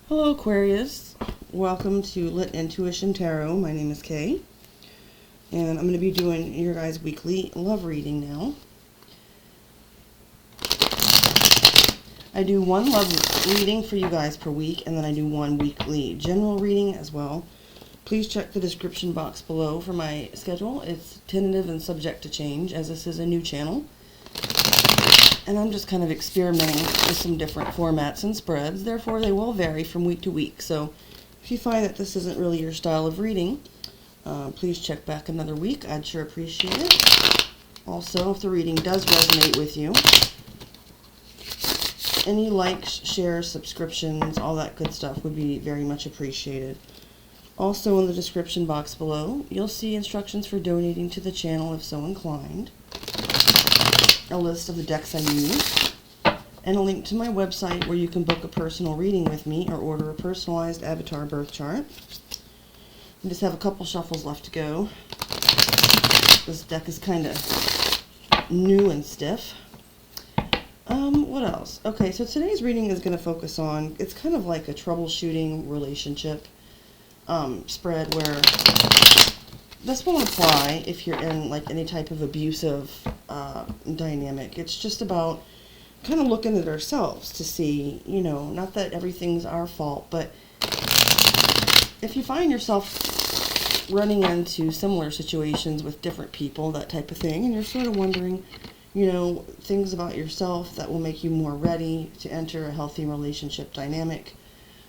Hello Aquarius, welcome to Lit Intuition Tarot. My name is Kay, and I'm going to be doing your guys' weekly love reading now. I do one love reading for you guys per week, and then I do one weekly general reading as well. Please check the description box below for my schedule. It's tentative and subject to change, as this is a new channel. And I'm just kind of experimenting with some different formats and spreads, therefore they will vary from week to week. So if you find that this isn't really your style of reading, please check back another week. I'd sure appreciate it. Also, if the reading does resonate with you, any likes, shares, subscriptions, all that good stuff would be very much appreciated. Also in the description box below, you'll see instructions for donating to the channel if so inclined, a list of the decks I use, and a link to my website where you can book a personal reading with me or order a personalized avatar birth chart. I just have a couple shuffles left to go. This deck is kind of new and stiff. What else? Okay, so today's reading is going to focus on, it's kind of like a troubleshooting relationship spread where this won't apply if you're in like any type of abusive dynamic. It's just about kind of looking at ourselves to see, you know, not that everything's our fault, but if you find yourself running into similar situations with different people, that type of thing, and you're sort of wondering, you know, things about yourself that will make you more ready to enter a healthy relationship dynamic.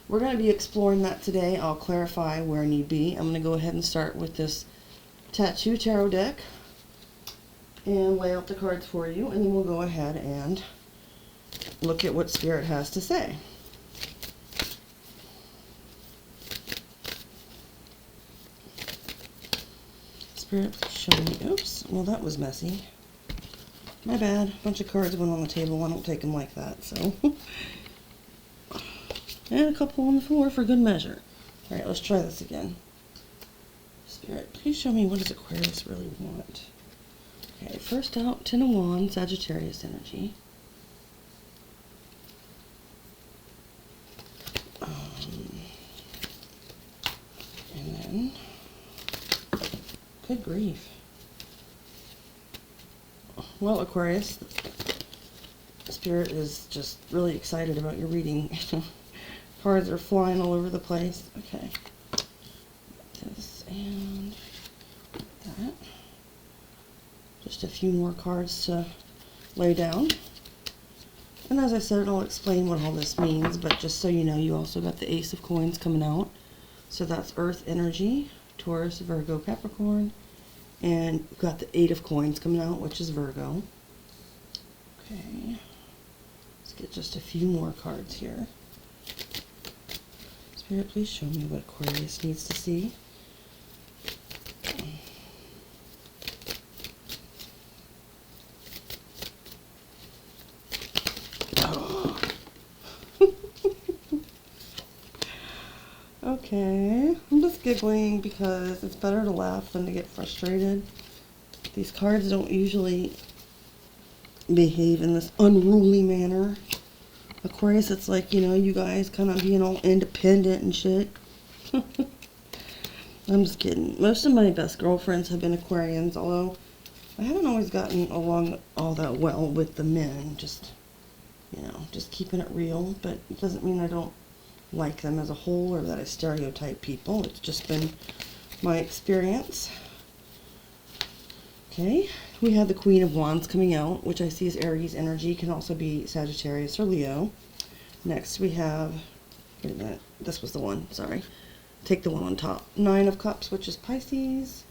We're going to be exploring that today. I'll clarify where need be. I'm going to go ahead and start with this Tattoo Tarot deck and lay out the cards for you, and then we'll go ahead and look at what Spirit has to say. Spirit, please show me. Oops, well that was messy. My bad. A bunch of cards went on the table. I don't take them like that, so. And a couple on the floor for good measure. Alright, let's try this again. Spirit, please show me, what does Aquarius really want? Okay, first out, Ten of Wands, Sagittarius energy. And then, good grief. Well, Aquarius, Spirit is just really excited about your reading. Cards are flying all over the place. Okay. This and that. Just a few more cards to lay down. And as I said, I'll explain what all this means, but just so you know, you also got the Ace of Coins coming out. So that's Earth energy, Taurus, Virgo, Capricorn. And we've got the Eight of Coins coming out, which is Virgo. Okay. Let's get just a few more cards here. Spirit, please show me what Aquarius needs to see. Oh. Okay, I'm just giggling because it's better to laugh than to get frustrated. These cards don't usually behave in this unruly manner. Aquarius, it's like, you know, you guys kind of being all independent and shit. I'm just kidding. Most of my best girlfriends have been Aquarians, although I haven't always gotten along all that well with the men. Just, you know, just keeping it real. But it doesn't mean I don't like them as a whole or that I stereotype people. It's just been my experience. Okay, we have the Queen of Wands coming out, which I see as Aries energy, can also be Sagittarius or Leo. Next we have, wait a minute, this was the one, sorry. Take the one on top. Nine of Cups, which is Pisces.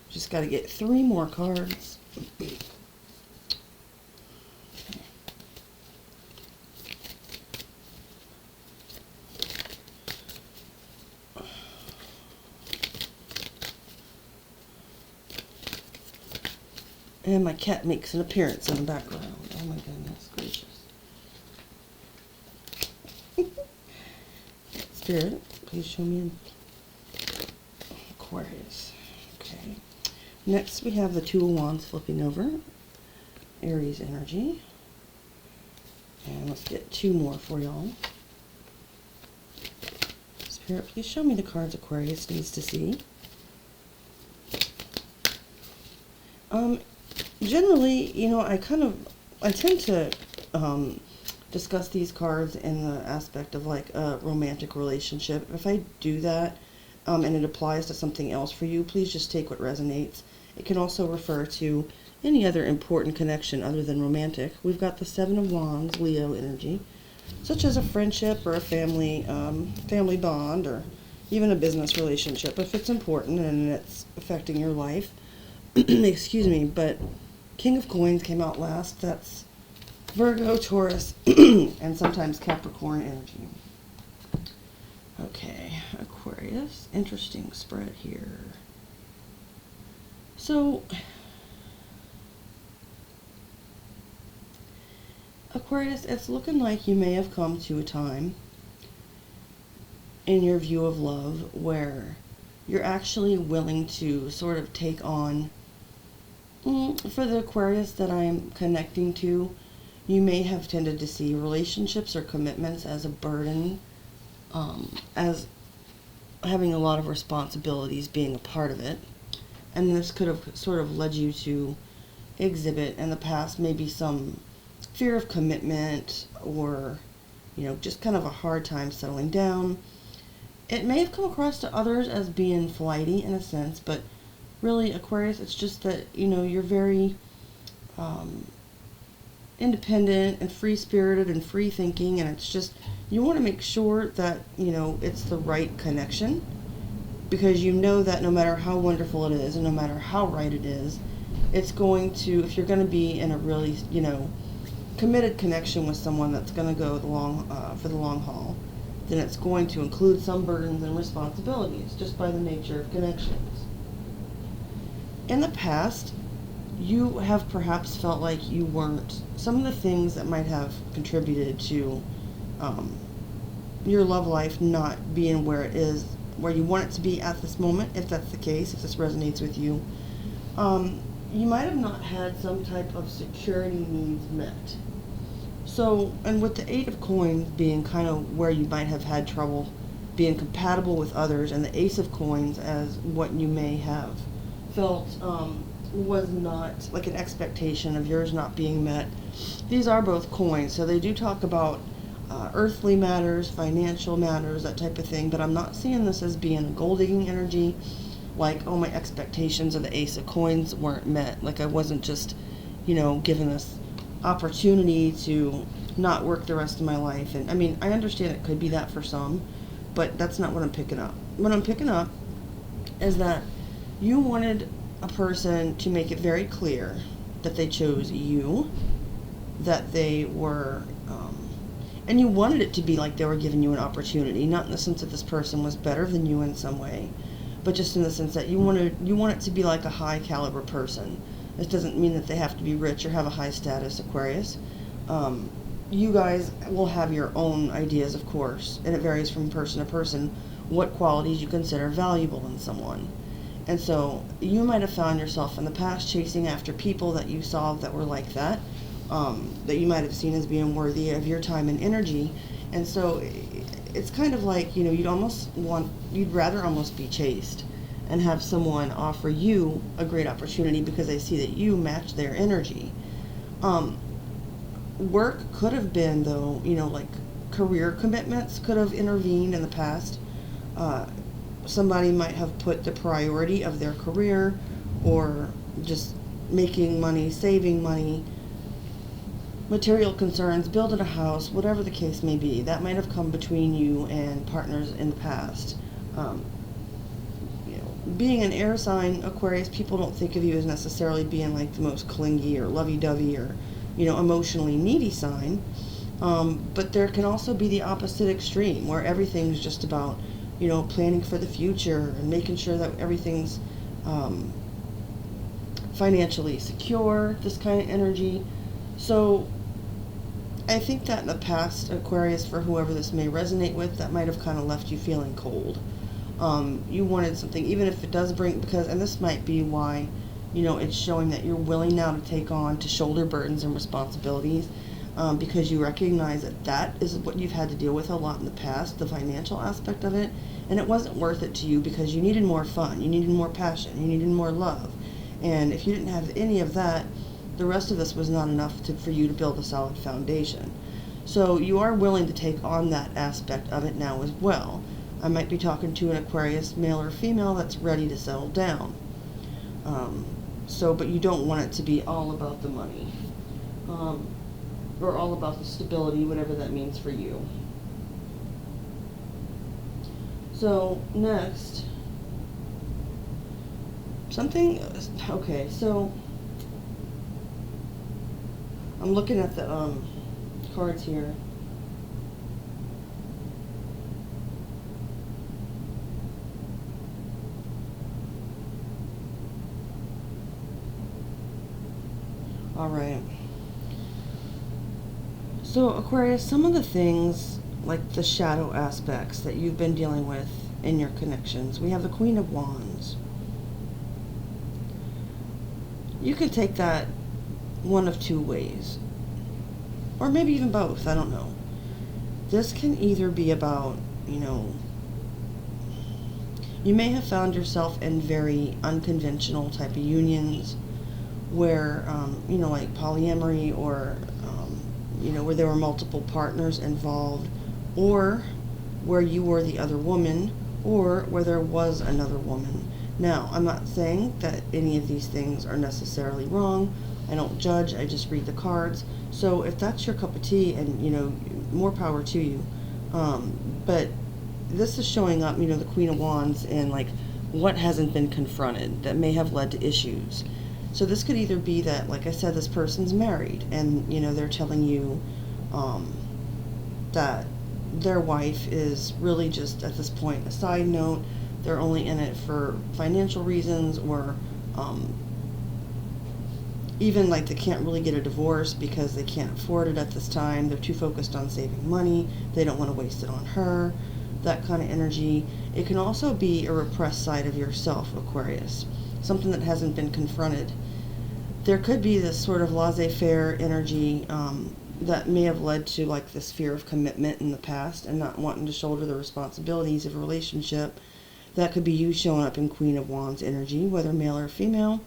Just got to get 3 more cards. And my cat makes an appearance in the background. Oh my goodness gracious. Spirit, please show me Aquarius. Okay. Next we have the Two of Wands flipping over. Aries energy. And let's get 2 more for y'all. Here, please show me the cards Aquarius needs to see. Generally, you know, I tend to discuss these cards in the aspect of like a romantic relationship. If I do that, and it applies to something else for you, please just take what resonates. It can also refer to any other important connection other than romantic. We've got the Seven of Wands, Leo energy, such as a friendship or a family bond, or even a business relationship if it's important and it's affecting your life. Excuse me, but King of Coins came out last. That's Virgo, Taurus, and sometimes Capricorn energy. Okay, Aquarius. Interesting spread here. So, Aquarius, it's looking like you may have come to a time in your view of love where you're actually willing to sort of take on, for the Aquarius that I'm connecting to, you may have tended to see relationships or commitments as a burden, as having a lot of responsibilities being a part of it. And this could have sort of led you to exhibit in the past maybe some fear of commitment, or, you know, just kind of a hard time settling down. It may have come across to others as being flighty in a sense, but really, Aquarius, it's just that, you know, you're very independent and free-spirited and free-thinking, and it's just, you want to make sure that, you know, it's the right connection, because you know that no matter how wonderful it is and no matter how right it is, it's going to, if you're going to be in a really, you know, committed connection with someone that's going to go for the long haul, then it's going to include some burdens and responsibilities just by the nature of connections. In the past, you have perhaps felt like you weren't, some of the things that might have contributed to your love life not being where it is, where you want it to be at this moment, if that's the case, if this resonates with you. You might have not had some type of security needs met. So, and with the Eight of Coins being kind of where you might have had trouble being compatible with others, and the Ace of Coins as what you may have felt was not like an expectation of yours not being met. These are both coins, so they do talk about earthly matters, financial matters, that type of thing, but I'm not seeing this as being a gold digging energy, like, oh, my expectations of the Ace of Coins weren't met, like I wasn't just, you know, given this opportunity to not work the rest of my life. And I mean, I understand it could be that for some, but that's not what I'm picking up. What I'm picking up is that you wanted a person to make it very clear that they chose you, that they were, and you wanted it to be like they were giving you an opportunity, not in the sense that this person was better than you in some way, but just in the sense that you want it to be like a high caliber person. This doesn't mean that they have to be rich or have a high status, Aquarius. You guys will have your own ideas, of course, and it varies from person to person what qualities you consider valuable in someone. And so you might have found yourself in the past chasing after people that you saw that were like that, that you might have seen as being worthy of your time and energy. And so it's kind of like, you know, you'd rather almost be chased and have someone offer you a great opportunity because they see that you match their energy. Work could have been, though, you know, like career commitments could have intervened in the past. Somebody might have put the priority of their career or just making money, saving money, material concerns, building a house, whatever the case may be. That might have come between you and partners in the past. Being an air sign, Aquarius, people don't think of you as necessarily being like the most clingy or lovey-dovey or, you know, emotionally needy sign. But there can also be the opposite extreme where everything's just about, you know, planning for the future and making sure that everything's financially secure, this kind of energy. So I think that in the past, Aquarius, for whoever this may resonate with, that might have kind of left you feeling cold. You wanted something, even if it does bring, and this might be why, you know, it's showing that you're willing now to take on, to shoulder burdens and responsibilities. because you recognize that that is what you've had to deal with a lot in the past, the financial aspect of it, and it wasn't worth it to you because you needed more fun, you needed more passion, you needed more love. And if you didn't have any of that, the rest of this was not enough for you to build a solid foundation. So you are willing to take on that aspect of it now as well. I might be talking to an Aquarius, male or female, that's ready to settle down. But you don't want it to be all about the money. Or all about the stability, whatever that means for you. So, next, okay, so, I'm looking at the, cards here. Alright. So, Aquarius, some of the things, like the shadow aspects that you've been dealing with in your connections, we have the Queen of Wands. You could take that one of two ways, or maybe even both, I don't know. This can either be about, you may have found yourself in very unconventional type of unions where, like polyamory, or where there were multiple partners involved, or where you were the other woman, or where there was another woman. Now, I'm not saying that any of these things are necessarily wrong. I don't judge, I just read the cards. So if that's your cup of tea, and, more power to you. But this is showing up, the Queen of Wands, and, like, what hasn't been confronted that may have led to issues. So this could either be that, like I said, this person's married, and, they're telling you that their wife is really just, at this point, a side note. They're only in it for financial reasons, or even, like, they can't really get a divorce because they can't afford it at this time. They're too focused on saving money. They don't want to waste it on her. That kind of energy. It can also be a repressed side of yourself, Aquarius. Something that hasn't been confronted. There could be this sort of laissez-faire energy that may have led to, like, this fear of commitment in the past and not wanting to shoulder the responsibilities of a relationship. That could be you showing up in Queen of Wands energy, whether male or female.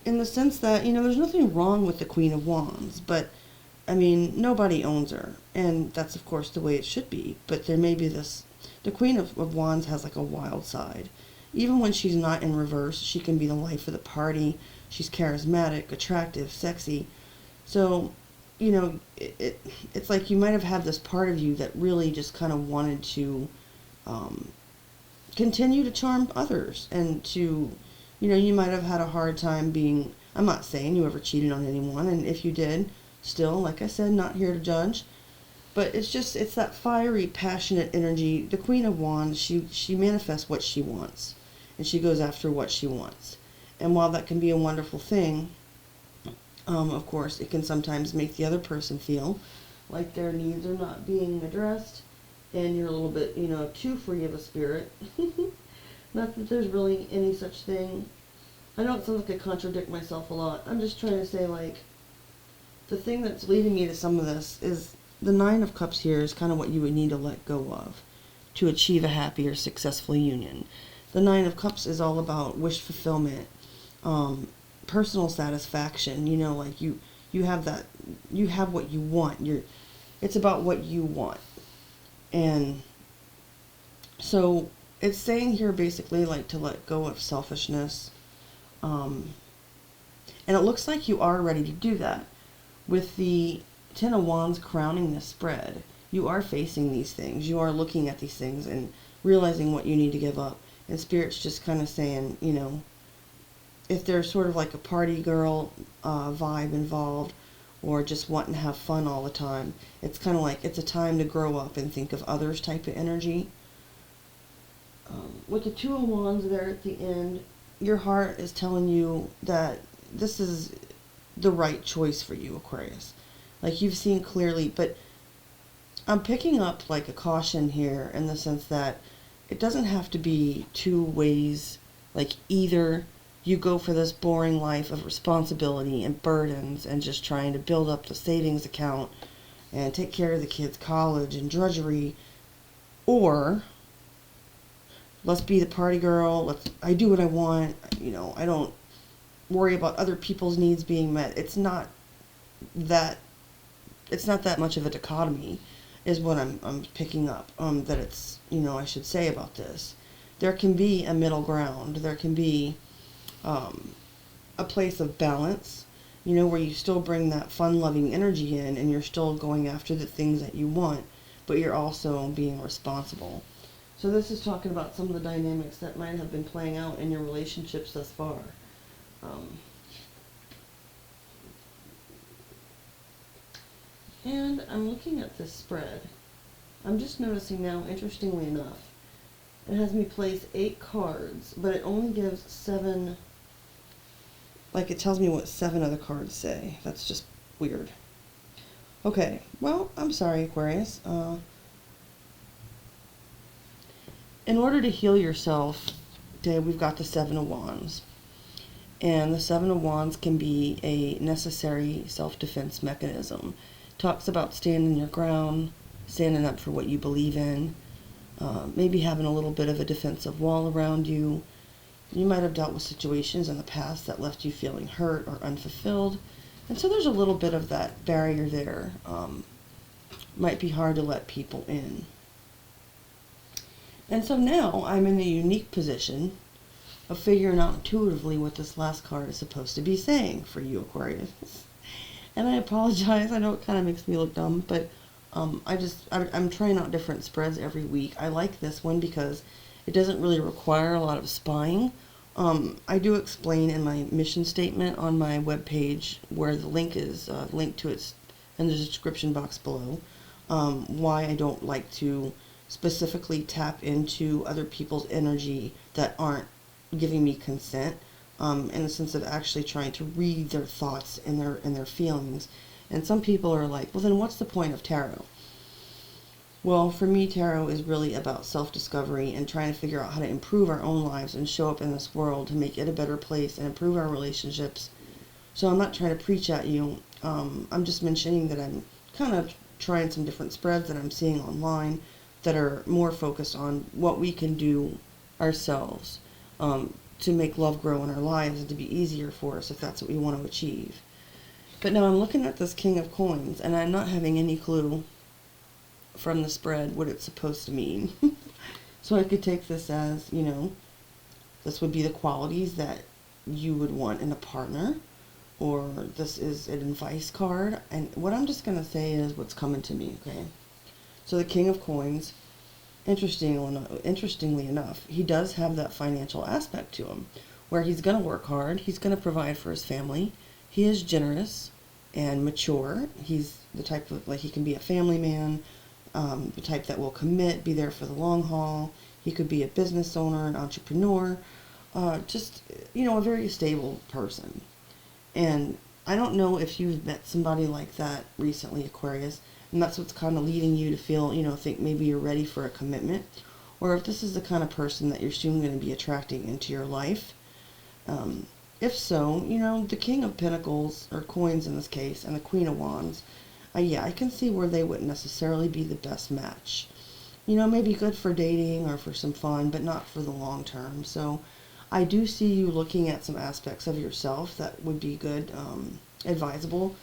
In the sense that, there's nothing wrong with the Queen of Wands, but, nobody owns her. And that's, of course, the way it should be. But there may be this, the Queen of Wands has, like, a wild side. Even when she's not in reverse, she can be the life of the party. She's charismatic, attractive, sexy. So, it's like you might have had this part of you that really just kind of wanted to continue to charm others, and to, you might have had a hard time being, I'm not saying you ever cheated on anyone, and if you did, still, like I said, not here to judge, but it's that fiery, passionate energy. The Queen of Wands, she manifests what she wants, and she goes after what she wants. And while that can be a wonderful thing, of course, it can sometimes make the other person feel like their needs are not being addressed, and you're a little bit, too free of a spirit. Not that there's really any such thing. I know it sounds like I contradict myself a lot. I'm just trying to say, like, the thing that's leading me to some of this is the Nine of Cups here is kind of what you would need to let go of to achieve a happy or successful union. The Nine of Cups is all about wish fulfillment, personal satisfaction. Like you have that, you have what you want. It's about what you want. And so it's saying here basically, like, to let go of selfishness. And it looks like you are ready to do that. With the Ten of Wands crowning this spread, you are facing these things. You are looking at these things and realizing what you need to give up. And Spirit's just kind of saying, if there's sort of like a party girl vibe involved, or just wanting to have fun all the time, it's kind of like it's a time to grow up and think of others type of energy. With the Two of Wands there at the end, your heart is telling you that this is the right choice for you, Aquarius. Like, you've seen clearly, but I'm picking up, like, a caution here in the sense that it doesn't have to be two ways, like either you go for this boring life of responsibility and burdens and just trying to build up the savings account and take care of the kids' college and drudgery, or let's be the party girl, I do what I want, I don't worry about other people's needs being met. It's not that much of a dichotomy, is what I'm picking up, that it's, I should say about this. There can be a middle ground. There can be a place of balance, where you still bring that fun-loving energy in and you're still going after the things that you want, but you're also being responsible. So this is talking about some of the dynamics that might have been playing out in your relationships thus far. And I'm looking at this spread. I'm just noticing now, interestingly enough, it has me place 8 cards, but it only gives 7, like it tells me what 7 other cards say. That's just weird. Okay, well, I'm sorry, Aquarius. In order to heal yourself, okay, we've got the 7 of Wands. And the 7 of Wands can be a necessary self-defense mechanism. Talks about standing your ground, standing up for what you believe in, maybe having a little bit of a defensive wall around you. You might have dealt with situations in the past that left you feeling hurt or unfulfilled, and so there's a little bit of that barrier there. Might be hard to let people in. And so now I'm in a unique position of figuring out intuitively what this last card is supposed to be saying for you, Aquarius. And I apologize, I know it kind of makes me look dumb, but I'm trying out different spreads every week. I like this one because it doesn't really require a lot of spying. I do explain in my mission statement on my webpage, where the link is linked to it in the description box below, why I don't like to specifically tap into other people's energy that aren't giving me consent, in the sense of actually trying to read their thoughts and their feelings. And some people are like, well, then what's the point of tarot? Well, for me, tarot is really about self-discovery and trying to figure out how to improve our own lives and show up in this world to make it a better place and improve our relationships. So I'm not trying to preach at you. I'm just mentioning that I'm kind of trying some different spreads that I'm seeing online that are more focused on what we can do ourselves to make love grow in our lives and to be easier for us if that's what we want to achieve. But now I'm looking at this King of Coins, and I'm not having any clue from the spread what it's supposed to mean. So I could take this as, this would be the qualities that you would want in a partner, or this is an advice card. And what I'm just going to say is what's coming to me, okay? So the King of Coins, interestingly enough, he does have that financial aspect to him, where he's going to work hard, he's going to provide for his family, he is generous and mature, he's the type of, he can be a family man, the type that will commit, be there for the long haul, he could be a business owner, an entrepreneur, just, a very stable person. And I don't know if you've met somebody like that recently, Aquarius, and that's what's kind of leading you to feel, think maybe you're ready for a commitment, or if this is the kind of person that you're soon going to be attracting into your life. If so, the King of Pentacles, or Coins in this case, and the Queen of Wands, yeah, I can see where they wouldn't necessarily be the best match. Maybe good for dating or for some fun, but not for the long term. So I do see you looking at some aspects of yourself that would be good, advisable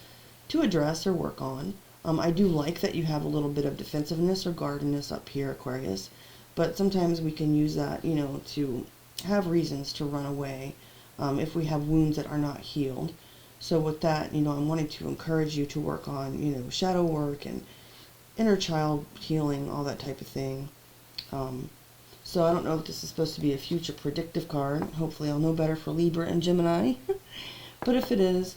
to address or work on. I do like that you have a little bit of defensiveness or guardedness up here, Aquarius, but sometimes we can use that, to have reasons to run away if we have wounds that are not healed. So with that, I'm wanting to encourage you to work on, shadow work and inner child healing, all that type of thing. So I don't know if this is supposed to be a future predictive card. Hopefully I'll know better for Libra and Gemini. But if it is,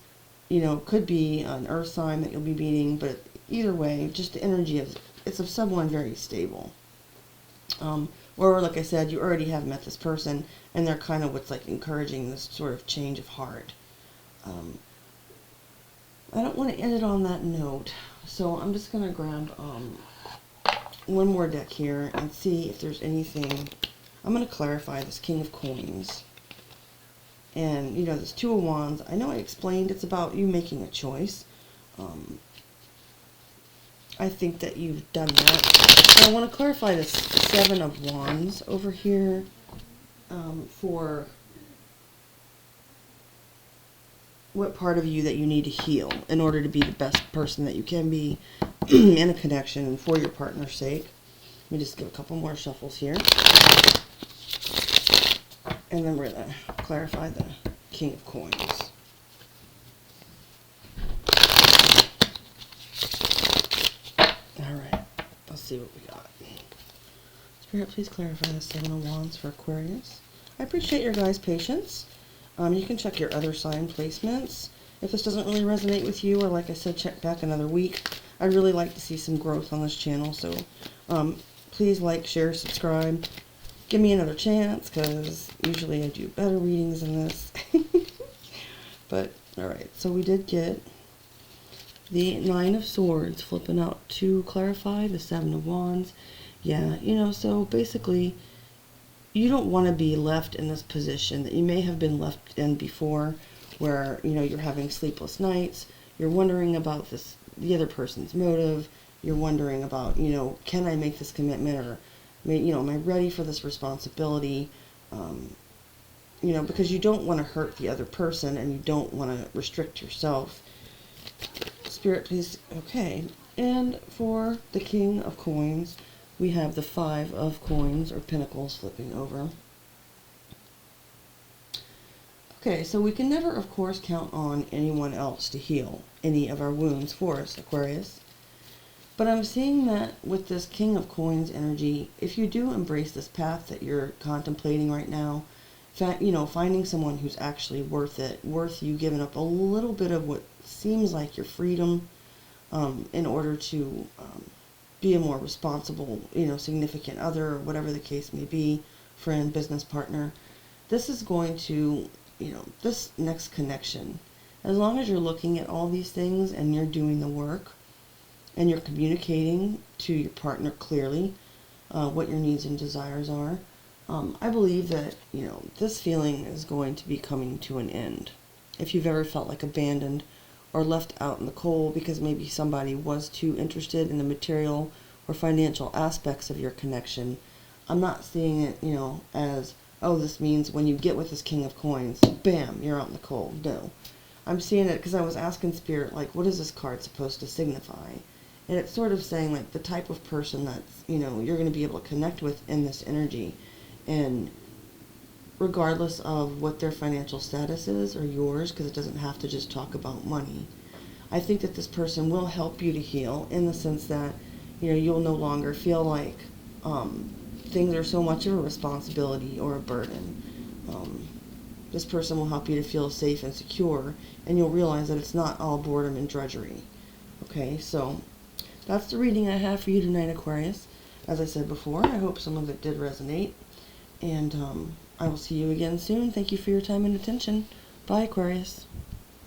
it could be an earth sign that you'll be meeting, but either way, just the energy it's of someone very stable. Or like I said, you already have met this person, and they're kind of what's encouraging this sort of change of heart. I don't want to end it on that note, so I'm just going to grab one more deck here and see if there's anything. I'm going to clarify this King of Coins. And, you know, this Two of Wands, I know I explained it's about you making a choice. I think that you've done that. So I want to clarify this Seven of Wands over here for what part of you that you need to heal in order to be the best person that you can be in a connection and for your partner's sake. Let me just give a couple more shuffles here. And then we're going to clarify the King of Coins. Alright, let's see what we got. Spirit, please clarify the Seven of Wands for Aquarius. I appreciate your guys' patience. You can check your other sign placements. If this doesn't really resonate with you, or like I said, check back another week. I'd really like to see some growth on this channel, so please like, share, subscribe. Give me another chance, because usually I do better readings than this. But, alright, so we did get the Nine of Swords flipping out to clarify the Seven of Wands. Yeah, you know, so basically, you don't want to be left in this position that you may have been left in before, where, you know, you're having sleepless nights, you're wondering about the other person's motive, you're wondering about, you know, can I make this commitment, or, you know, am I ready for this responsibility, you know, because you don't want to hurt the other person, and you don't want to restrict yourself. Spirit, please, okay. And for the King of Coins, we have the Five of Coins, or Pentacles, flipping over. Okay, so we can never, of course, count on anyone else to heal any of our wounds for us, Aquarius. But I'm seeing that with this King of Coins energy, if you do embrace this path that you're contemplating right now, you know, finding someone who's actually worth it, worth you giving up a little bit of what seems like your freedom in order to be a more responsible, you know, significant other, or whatever the case may be, friend, business partner. This is going to, you know, this next connection, as long as you're looking at all these things and you're doing the work and you're communicating to your partner clearly what your needs and desires are, I believe that, you know, this feeling is going to be coming to an end. If you've ever felt like abandoned or left out in the cold because maybe somebody was too interested in the material or financial aspects of your connection, I'm not seeing it, you know, as, oh, this means when you get with this King of Coins, bam, you're out in the cold. No. I'm seeing it because I was asking Spirit, like, what is this card supposed to signify? And it's sort of saying, like, the type of person that's, you know, you're going to be able to connect with in this energy. And regardless of what their financial status is, or yours, because it doesn't have to just talk about money, I think that this person will help you to heal in the sense that, you know, you'll no longer feel like things are so much of a responsibility or a burden. This person will help you to feel safe and secure, and you'll realize that it's not all boredom and drudgery. Okay, so that's the reading I have for you tonight, Aquarius. As I said before, I hope some of it did resonate, and I will see you again soon. Thank you for your time and attention. Bye, Aquarius.